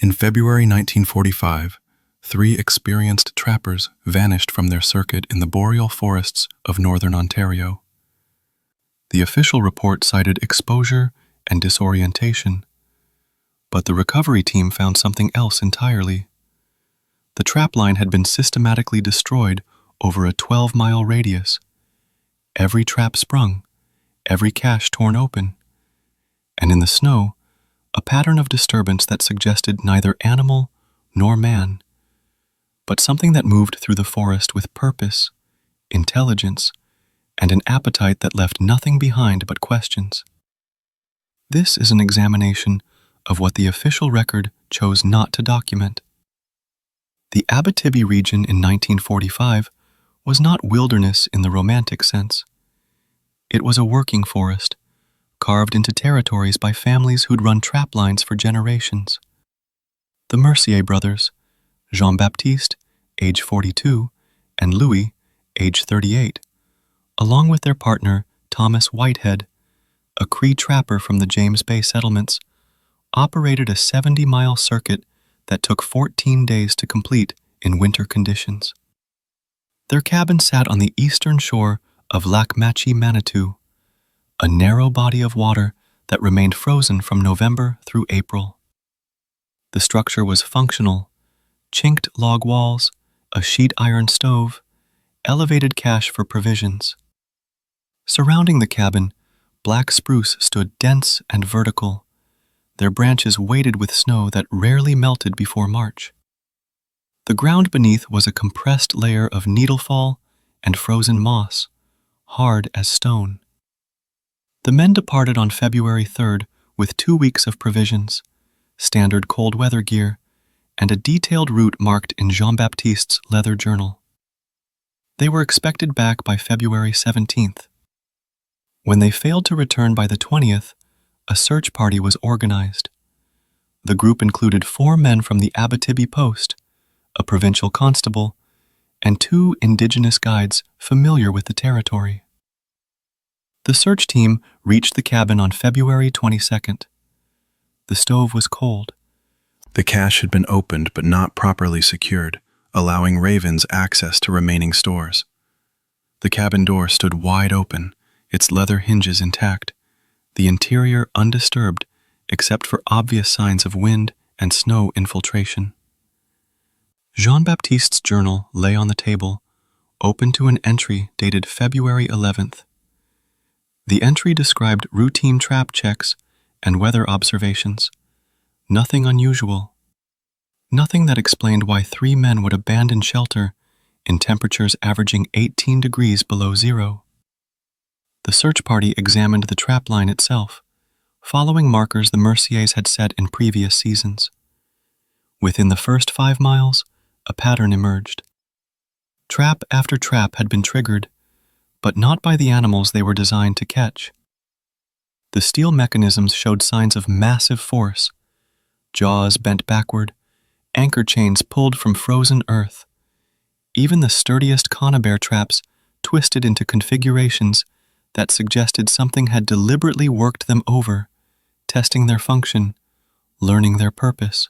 In February 1945, 3 experienced trappers vanished from their circuit in the boreal forests of northern Ontario. The official report cited exposure and disorientation, but the recovery team found something else entirely. The trapline had been systematically destroyed over a 12-mile radius. Every trap sprung, every cache torn open, and in the snow, a pattern of disturbance that suggested neither animal nor man, but something that moved through the forest with purpose, intelligence, and an appetite that left nothing behind but questions. This is an examination of what the official record chose not to document. The Abitibi region in 1945 was not wilderness in the romantic sense. It was a working forest, carved into territories by families who'd run trap lines for generations. The Mercier brothers, Jean-Baptiste, age 42, and Louis, age 38, along with their partner Thomas Whitehead, a Cree trapper from the James Bay settlements, operated a 70-mile circuit that took 14 days to complete in winter conditions. Their cabin sat on the eastern shore of Lac Machi, Manitou, a narrow body of water that remained frozen from November through April. The structure was functional: chinked log walls, a sheet iron stove, elevated cache for provisions. Surrounding the cabin, black spruce stood dense and vertical, their branches weighted with snow that rarely melted before March. The ground beneath was a compressed layer of needlefall and frozen moss, hard as stone. The men departed on February 3rd with 2 weeks of provisions, standard cold weather gear, and a detailed route marked in Jean-Baptiste's leather journal. They were expected back by February 17th. When they failed to return by the 20th, a search party was organized. The group included 4 men from the Abitibi Post, a provincial constable, and 2 Indigenous guides familiar with the territory. The search team reached the cabin on February 22nd. The stove was cold. The cache had been opened but not properly secured, allowing ravens access to remaining stores. The cabin door stood wide open, its leather hinges intact, the interior undisturbed except for obvious signs of wind and snow infiltration. Jean-Baptiste's journal lay on the table, open to an entry dated February 11th. The entry described routine trap checks and weather observations. Nothing unusual. Nothing that explained why 3 men would abandon shelter in temperatures averaging 18 degrees below zero. The search party examined the trap line itself, following markers the Merciers had set in previous seasons. Within the first 5 miles, a pattern emerged. Trap after trap had been triggered, but not by the animals they were designed to catch. The steel mechanisms showed signs of massive force: jaws bent backward, anchor chains pulled from frozen earth. Even the sturdiest conibear traps twisted into configurations that suggested something had deliberately worked them over, testing their function, learning their purpose.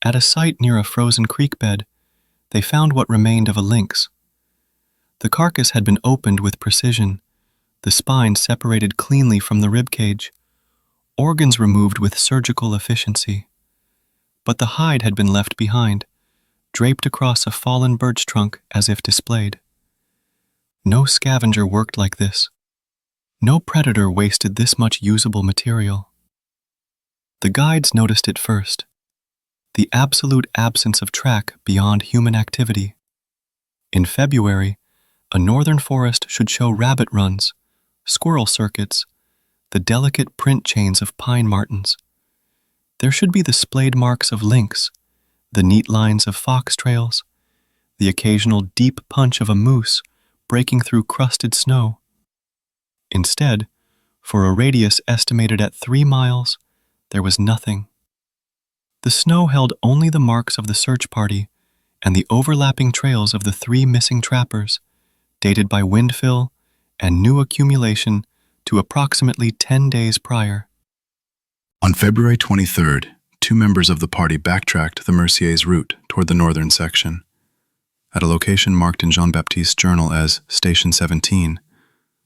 At a site near a frozen creek bed, they found what remained of a lynx. The carcass had been opened with precision, the spine separated cleanly from the ribcage, organs removed with surgical efficiency. But the hide had been left behind, draped across a fallen birch trunk as if displayed. No scavenger worked like this. No predator wasted this much usable material. The guides noticed it first: the absolute absence of track beyond human activity. In February, a northern forest should show rabbit runs, squirrel circuits, the delicate print chains of pine martens. There should be the splayed marks of lynx, the neat lines of fox trails, the occasional deep punch of a moose breaking through crusted snow. Instead, for a radius estimated at 3 miles, there was nothing. The snow held only the marks of the search party and the overlapping trails of the 3 missing trappers, dated by windfill and new accumulation to approximately 10 days prior. On February 23rd, two members of the party backtracked the Mercier's route toward the northern section. At a location marked in Jean-Baptiste's journal as Station 17,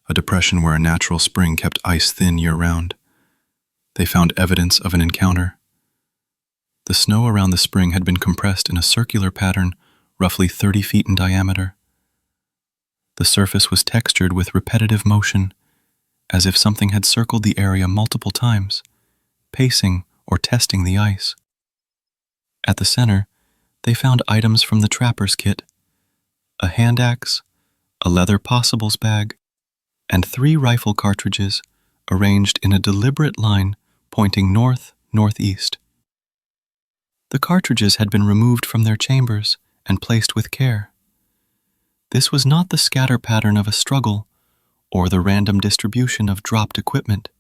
a depression where a natural spring kept ice thin year-round, they found evidence of an encounter. The snow around the spring had been compressed in a circular pattern roughly 30 feet in diameter. The surface was textured with repetitive motion, as if something had circled the area multiple times, pacing or testing the ice. At the center, they found items from the trapper's kit: a hand axe, a leather possibles bag, and 3 rifle cartridges arranged in a deliberate line pointing north-northeast. The cartridges had been removed from their chambers and placed with care. This was not the scatter pattern of a struggle or the random distribution of dropped equipment.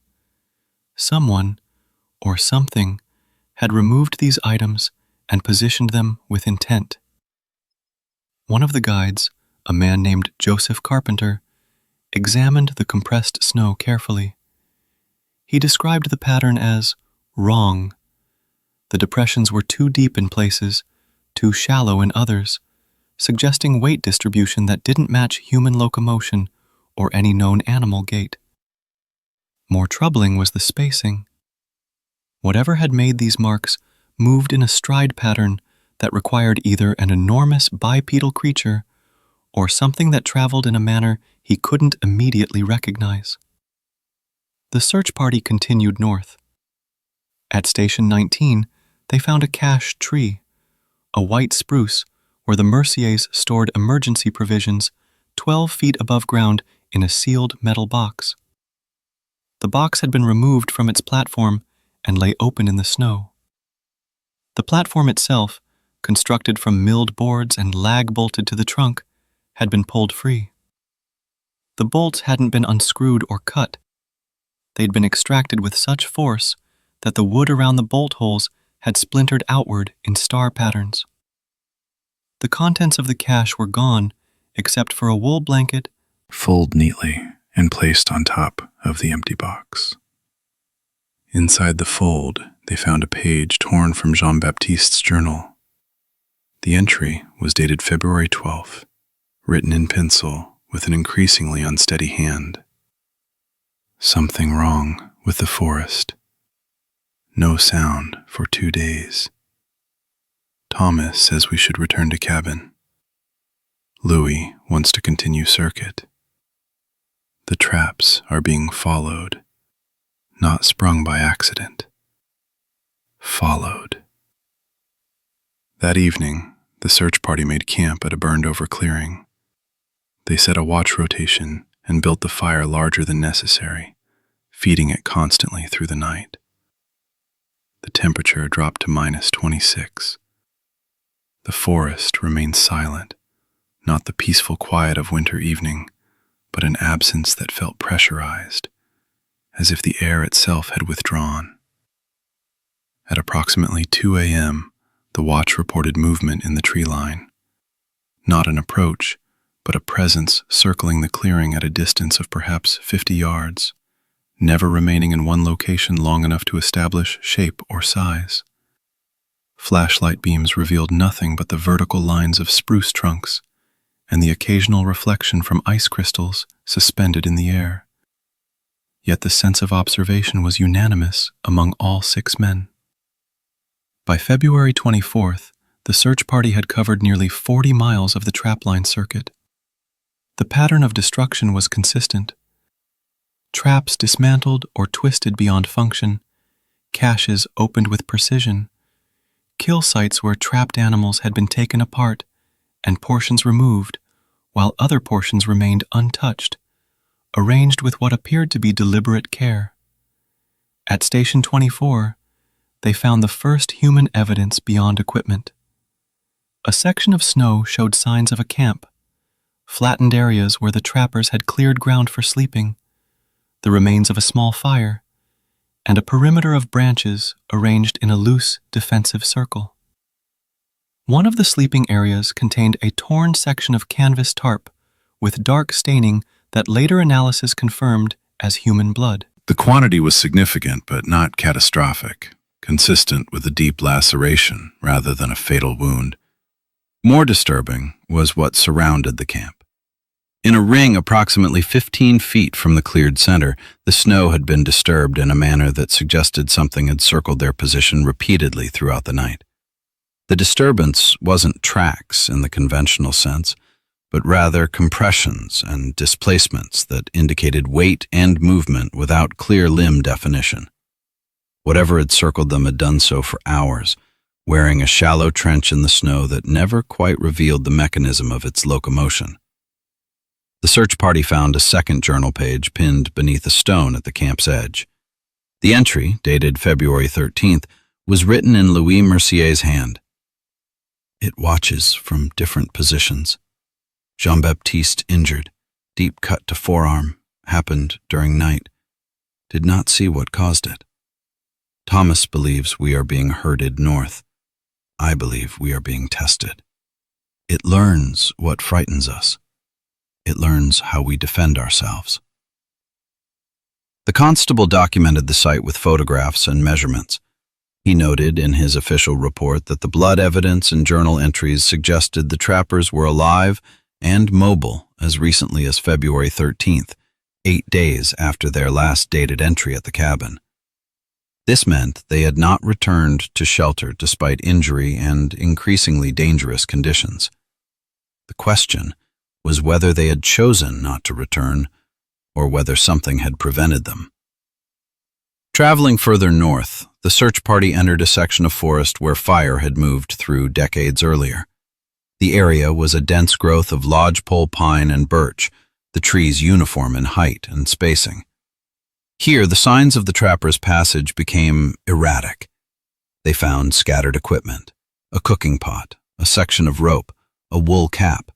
Someone, or something, had removed these items and positioned them with intent. One of the guides, a man named Joseph Carpenter, examined the compressed snow carefully. He described the pattern as wrong. The depressions were too deep in places, too shallow in others, suggesting weight distribution that didn't match human locomotion or any known animal gait. More troubling was the spacing. Whatever had made these marks moved in a stride pattern that required either an enormous bipedal creature or something that traveled in a manner he couldn't immediately recognize. The search party continued north. At Station 19, they found a cache tree, a white spruce where the Merciers stored emergency provisions 12 feet above ground in a sealed metal box. The box had been removed from its platform and lay open in the snow. The platform itself, constructed from milled boards and lag-bolted to the trunk, had been pulled free. The bolts hadn't been unscrewed or cut. They'd been extracted with such force that the wood around the bolt holes had splintered outward in star patterns. The contents of the cache were gone except for a wool blanket folded neatly and placed on top of the empty box. Inside the fold, they found a page torn from Jean-Baptiste's journal. The entry was dated February 12th, written in pencil with an increasingly unsteady hand. Something wrong with the forest. No sound for 2 days. Thomas says we should return to cabin. Louis wants to continue circuit. The traps are being followed, not sprung by accident. Followed. That evening, the search party made camp at a burned-over clearing. They set a watch rotation and built the fire larger than necessary, feeding it constantly through the night. The temperature dropped to -26. The forest remained silent, not the peaceful quiet of winter evening, but an absence that felt pressurized, as if the air itself had withdrawn. At approximately 2 a.m., the watch reported movement in the tree line. Not an approach, but a presence circling the clearing at a distance of perhaps 50 yards, never remaining in one location long enough to establish shape or size. Flashlight beams revealed nothing but the vertical lines of spruce trunks and the occasional reflection from ice crystals suspended in the air. Yet the sense of observation was unanimous among all 6 men. By February 24th, the search party had covered nearly 40 miles of the trapline circuit. The pattern of destruction was consistent. Traps dismantled or twisted beyond function, caches opened with precision, kill sites where trapped animals had been taken apart and portions removed, while other portions remained untouched, arranged with what appeared to be deliberate care. At Station 24, they found the first human evidence beyond equipment. A section of snow showed signs of a camp, flattened areas where the trappers had cleared ground for sleeping, the remains of a small fire, and a perimeter of branches arranged in a loose, defensive circle. One of the sleeping areas contained a torn section of canvas tarp with dark staining that later analysis confirmed as human blood. The quantity was significant, but not catastrophic, consistent with a deep laceration rather than a fatal wound. More disturbing was what surrounded the camp. In a ring approximately 15 feet from the cleared center, the snow had been disturbed in a manner that suggested something had circled their position repeatedly throughout the night. The disturbance wasn't tracks in the conventional sense, but rather compressions and displacements that indicated weight and movement without clear limb definition. Whatever had circled them had done so for hours, wearing a shallow trench in the snow that never quite revealed the mechanism of its locomotion. The search party found a second journal page pinned beneath a stone at the camp's edge. The entry, dated February 13th, was written in Louis Mercier's hand. It watches from different positions. Jean-Baptiste injured, deep cut to forearm, happened during night. Did not see what caused it. Thomas believes we are being herded north. I believe we are being tested. It learns what frightens us. It learns how we defend ourselves. The constable documented the site with photographs and measurements. He noted in his official report that the blood evidence and journal entries suggested the trappers were alive and mobile as recently as February 13th, 8 days after their last dated entry at the cabin. This meant they had not returned to shelter despite injury and increasingly dangerous conditions. The question was whether they had chosen not to return or whether something had prevented them. Traveling further north, the search party entered a section of forest where fire had moved through decades earlier. The area was a dense growth of lodgepole pine and birch, the trees uniform in height and spacing. Here, the signs of the trappers' passage became erratic. They found scattered equipment, a cooking pot, a section of rope, a wool cap.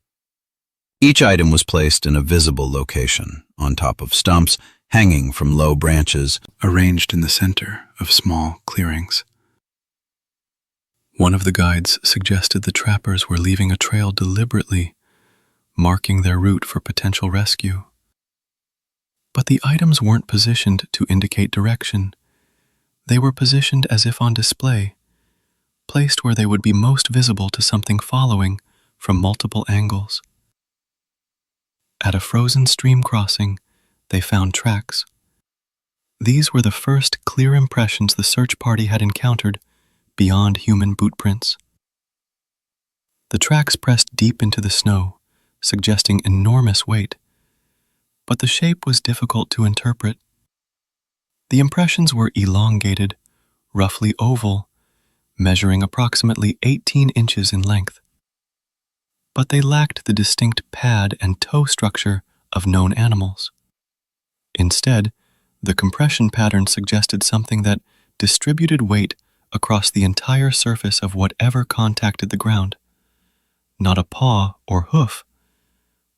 Each item was placed in a visible location, on top of stumps, hanging from low branches, arranged in the center of small clearings. One of the guides suggested the trappers were leaving a trail deliberately, marking their route for potential rescue. But the items weren't positioned to indicate direction. They were positioned as if on display, placed where they would be most visible to something following from multiple angles. At a frozen stream crossing, they found tracks. These were the first clear impressions the search party had encountered beyond human boot prints. The tracks pressed deep into the snow, suggesting enormous weight, but the shape was difficult to interpret. The impressions were elongated, roughly oval, measuring approximately 18 inches in length. But they lacked the distinct pad and toe structure of known animals. Instead, the compression pattern suggested something that distributed weight across the entire surface of whatever contacted the ground. Not a paw or hoof,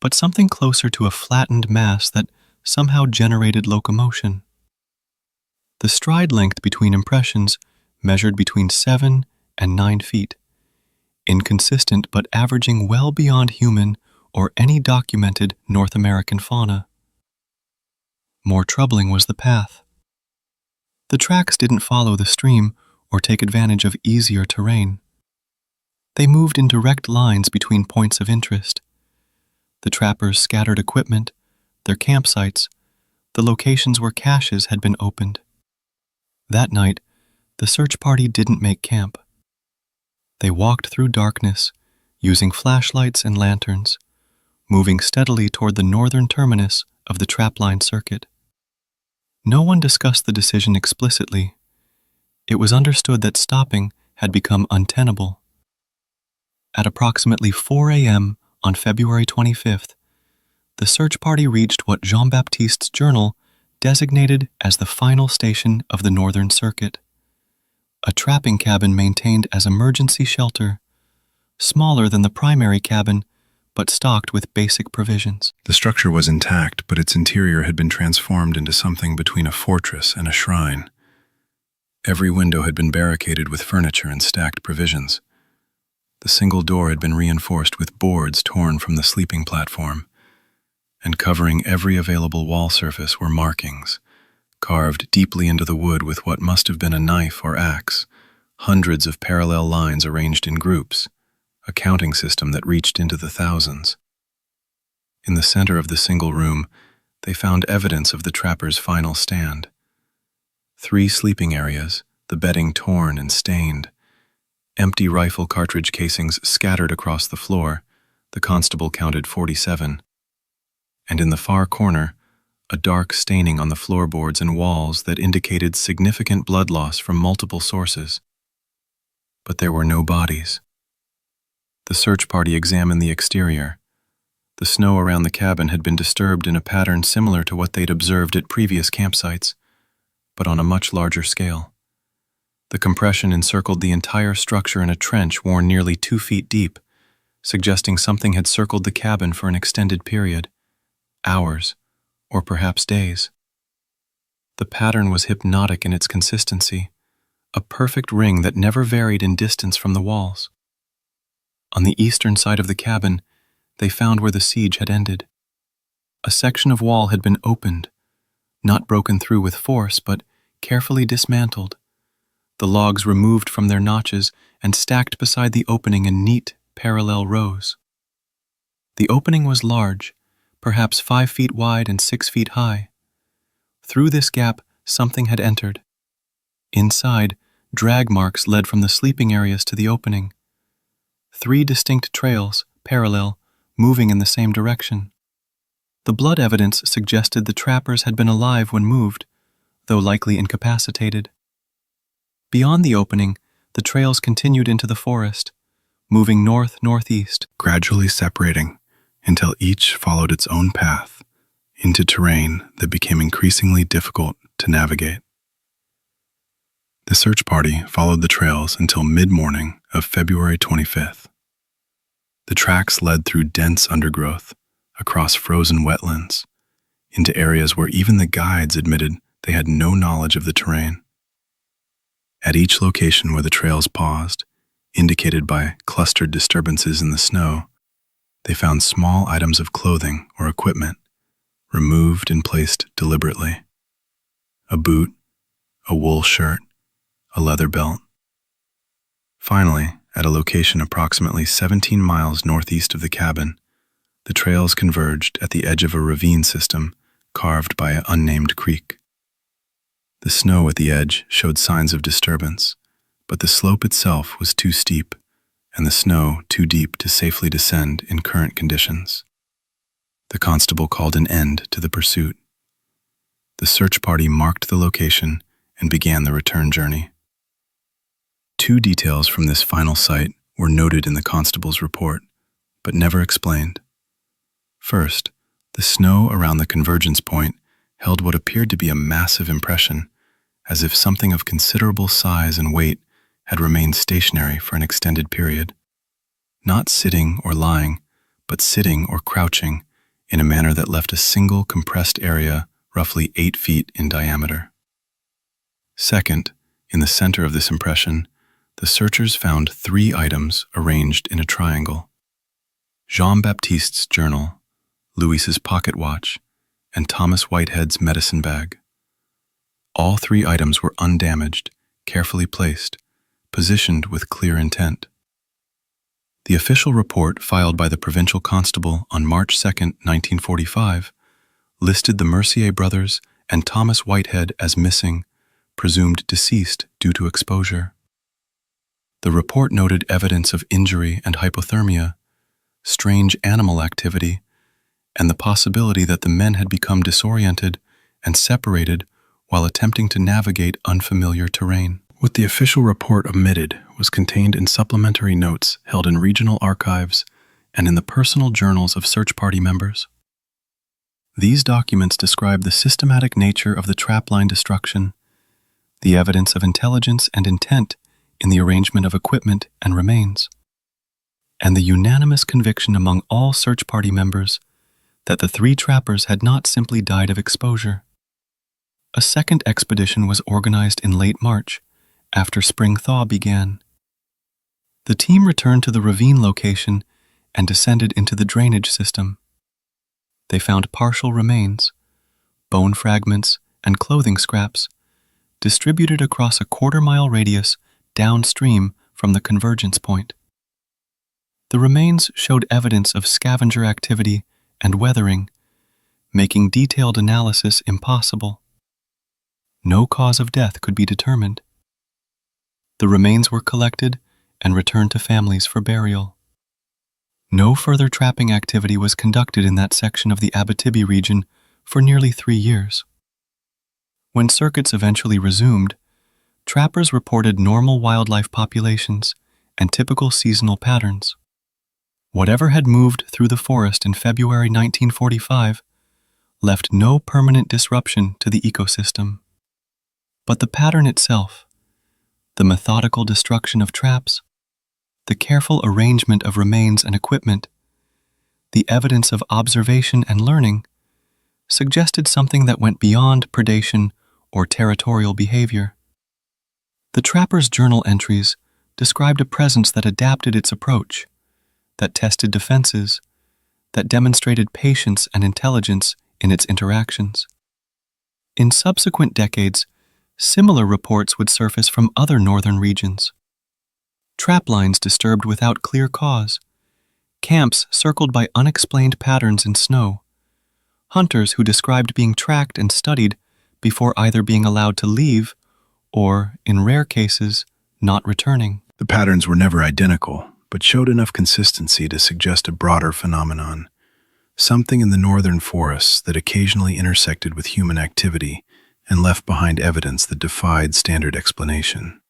but something closer to a flattened mass that somehow generated locomotion. The stride length between impressions measured between 7 and 9 feet, inconsistent but averaging well beyond human or any documented North American fauna. More troubling was the path. The tracks didn't follow the stream or take advantage of easier terrain. They moved in direct lines between points of interest. The trappers scattered equipment, their campsites, the locations where caches had been opened. That night, the search party didn't make camp. They walked through darkness, using flashlights and lanterns, moving steadily toward the northern terminus of the trapline circuit. No one discussed the decision explicitly. It was understood that stopping had become untenable. At approximately 4 a.m. on February 25th, the search party reached what Jean-Baptiste's journal designated as the final station of the northern circuit. A trapping cabin maintained as emergency shelter, smaller than the primary cabin, but stocked with basic provisions. The structure was intact, but its interior had been transformed into something between a fortress and a shrine. Every window had been barricaded with furniture and stacked provisions. The single door had been reinforced with boards torn from the sleeping platform, and covering every available wall surface were markings, carved deeply into the wood with what must have been a knife or axe, hundreds of parallel lines arranged in groups, a counting system that reached into the thousands. In the center of the single room, they found evidence of the trapper's final stand. 3 sleeping areas, the bedding torn and stained, empty rifle cartridge casings scattered across the floor. The constable counted 47. And in the far corner, a dark staining on the floorboards and walls that indicated significant blood loss from multiple sources. But there were no bodies. The search party examined the exterior. The snow around the cabin had been disturbed in a pattern similar to what they'd observed at previous campsites, but on a much larger scale. The compression encircled the entire structure in a trench worn nearly 2 feet deep, suggesting something had circled the cabin for an extended period, hours, or perhaps days. The pattern was hypnotic in its consistency, a perfect ring that never varied in distance from the walls. On the eastern side of the cabin, they found where the siege had ended. A section of wall had been opened, not broken through with force, but carefully dismantled, the logs removed from their notches and stacked beside the opening in neat, parallel rows. The opening was large, perhaps 5 feet wide and 6 feet high. Through this gap, something had entered. Inside, drag marks led from the sleeping areas to the opening. 3 distinct trails, parallel, moving in the same direction. The blood evidence suggested the trappers had been alive when moved, though likely incapacitated. Beyond the opening, the trails continued into the forest, moving north-northeast, gradually separating until each followed its own path into terrain that became increasingly difficult to navigate. The search party followed the trails until mid-morning of February 25th. The tracks led through dense undergrowth, across frozen wetlands, into areas where even the guides admitted they had no knowledge of the terrain. At each location where the trails paused, indicated by clustered disturbances in the snow, they found small items of clothing or equipment, removed and placed deliberately. A boot, a wool shirt, a leather belt. Finally, at a location approximately 17 miles northeast of the cabin, the trails converged at the edge of a ravine system carved by an unnamed creek. The snow at the edge showed signs of disturbance, but the slope itself was too steep and the snow too deep to safely descend in current conditions. The constable called an end to the pursuit. The search party marked the location and began the return journey. 2 details from this final site were noted in the constable's report, but never explained. First, the snow around the convergence point held what appeared to be a massive impression, as if something of considerable size and weight had remained stationary for an extended period. Not sitting or lying, but sitting or crouching in a manner that left a single compressed area roughly 8 feet in diameter. Second, in the center of this impression, the searchers found 3 items arranged in a triangle: Jean-Baptiste's journal, Louis's pocket watch, and Thomas Whitehead's medicine bag. All 3 items were undamaged, carefully placed, positioned with clear intent. The official report filed by the provincial constable on March 2, 1945, listed the Mercier brothers and Thomas Whitehead as missing, presumed deceased due to exposure. The report noted evidence of injury and hypothermia, strange animal activity, and the possibility that the men had become disoriented and separated while attempting to navigate unfamiliar terrain. What the official report omitted was contained in supplementary notes held in regional archives and in the personal journals of search party members. These documents describe the systematic nature of the trapline destruction, the evidence of intelligence and intent in the arrangement of equipment and remains, and the unanimous conviction among all search party members that the 3 trappers had not simply died of exposure. A second expedition was organized in late March, after spring thaw began. The team returned to the ravine location and descended into the drainage system. They found partial remains, bone fragments, and clothing scraps, distributed across a quarter-mile radius downstream from the convergence point. The remains showed evidence of scavenger activity and weathering, making detailed analysis impossible. No cause of death could be determined. The remains were collected and returned to families for burial. No further trapping activity was conducted in that section of the Abitibi region for nearly 3 years. When circuits eventually resumed, trappers reported normal wildlife populations and typical seasonal patterns. Whatever had moved through the forest in February 1945 left no permanent disruption to the ecosystem. But the pattern itself, the methodical destruction of traps, the careful arrangement of remains and equipment, the evidence of observation and learning, suggested something that went beyond predation or territorial behavior. The trapper's journal entries described a presence that adapted its approach, that tested defenses, that demonstrated patience and intelligence in its interactions. In subsequent decades, similar reports would surface from other northern regions. Trap lines disturbed without clear cause, camps circled by unexplained patterns in snow, hunters who described being tracked and studied before either being allowed to leave or, in rare cases, not returning. The patterns were never identical, but showed enough consistency to suggest a broader phenomenon, something in the northern forests that occasionally intersected with human activity and left behind evidence that defied standard explanation.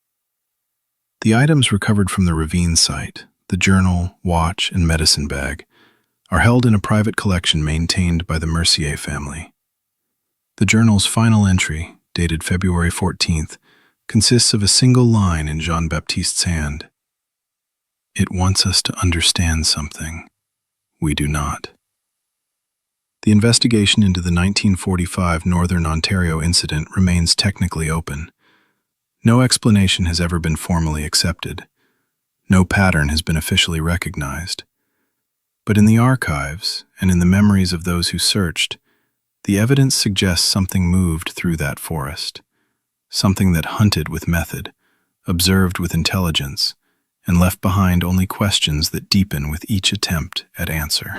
The items recovered from the ravine site, the journal, watch, and medicine bag, are held in a private collection maintained by the Mercier family. The journal's final entry, dated February 14th, consists of a single line in Jean-Baptiste's hand. It wants us to understand something. We do not. The investigation into the 1945 Northern Ontario incident remains technically open. No explanation has ever been formally accepted. No pattern has been officially recognized. But in the archives and in the memories of those who searched, the evidence suggests something moved through that forest, something that hunted with method, observed with intelligence, and left behind only questions that deepen with each attempt at answer.